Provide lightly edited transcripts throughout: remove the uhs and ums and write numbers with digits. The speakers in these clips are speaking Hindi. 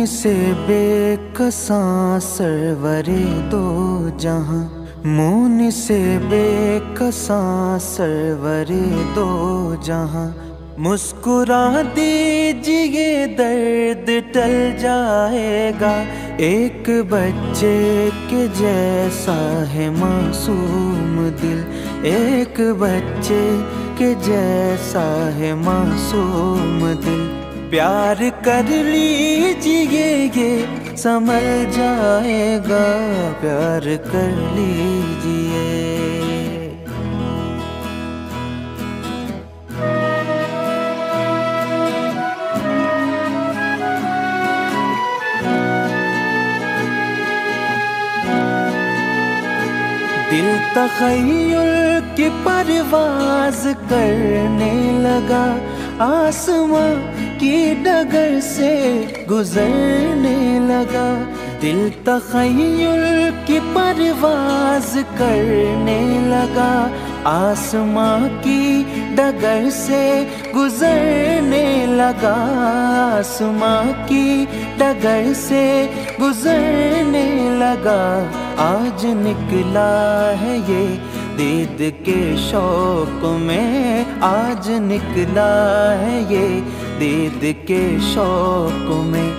मौन से बेकसां सरवरे दो जहां, मौन से बेकसां सरवरे दो जहां। मुस्कुरा दीजिए दर्द टल जाएगा, एक बच्चे के जैसा है मासूम दिल, एक बच्चे के जैसा है मासूम दिल। प्यार कर लीजिए ये संभल जाएगा, प्यार कर लीजिए। दिल तख़य्युल की परवाज़ करने लगा, आसमां की डगर से गुजरने लगा। दिल तख़य्युल की परवाज़ करने लगा, आसमां की डगर से गुजरने लगा, आसमां की डगर से गुजरने लगा। आज निकला है ये दीद के शौक में, आज निकला है ये दीद के शौक में।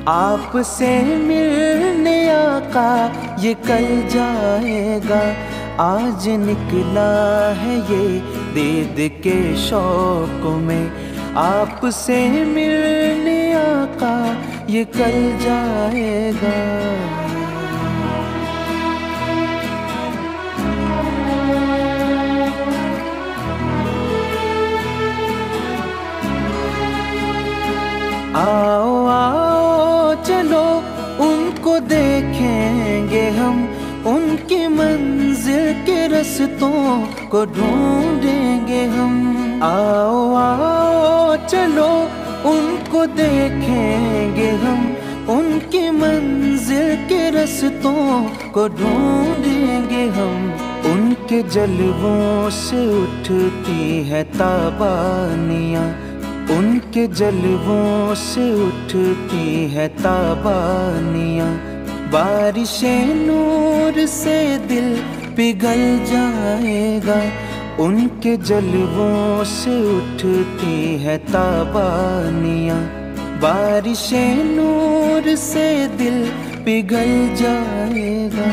आपसे मिलने आका ये कल जाएगा, आज निकला है ये दीद के शौक में। आपसे मिलने आका ये कल जाएगा। आओ आओ चलो उनको देखेंगे हम, उनकी मंजिल के रस्तों को ढूंढेंगे हम। आओ आओ चलो उनको देखेंगे हम, उनकी मंजिल के रस्तों को ढूंढेंगे हम। उनके जलवों से उठती है ताबानियाँ, उनके जलवों से उठती है ताबानियाँ। बारिशें नूर से दिल पिघल जाएगा, उनके जलवों से उठती है ताबानियाँ। बारिशें नूर से दिल पिघल जाएगा।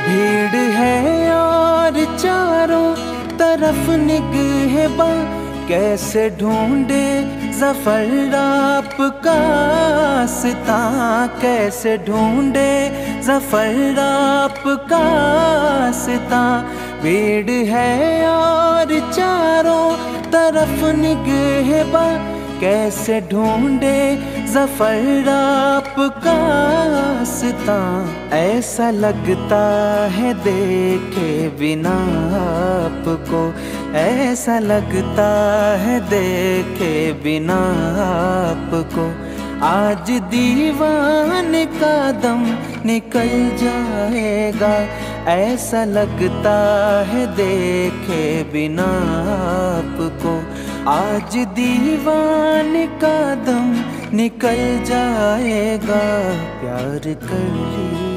भीड़ है और चारों तरफ निगहबां, कैसे ढूंढे ज़फ़र आपका रास्ता, कैसे ढूंढे ज़फ़र आपका रास्ता। भीड़ है और चारों तरफ निगहबां, कैसे ढूंढे ज़फ़र आपका रास्ता। ऐसा लगता है देखे बिना आपको, ऐसा लगता है देखे बिना आपको। आज दीवाने का दम निकल जाएगा, ऐसा लगता है देखे बिना आपको। आज दीवाने का दम निकल जाएगा, प्यार कर ली।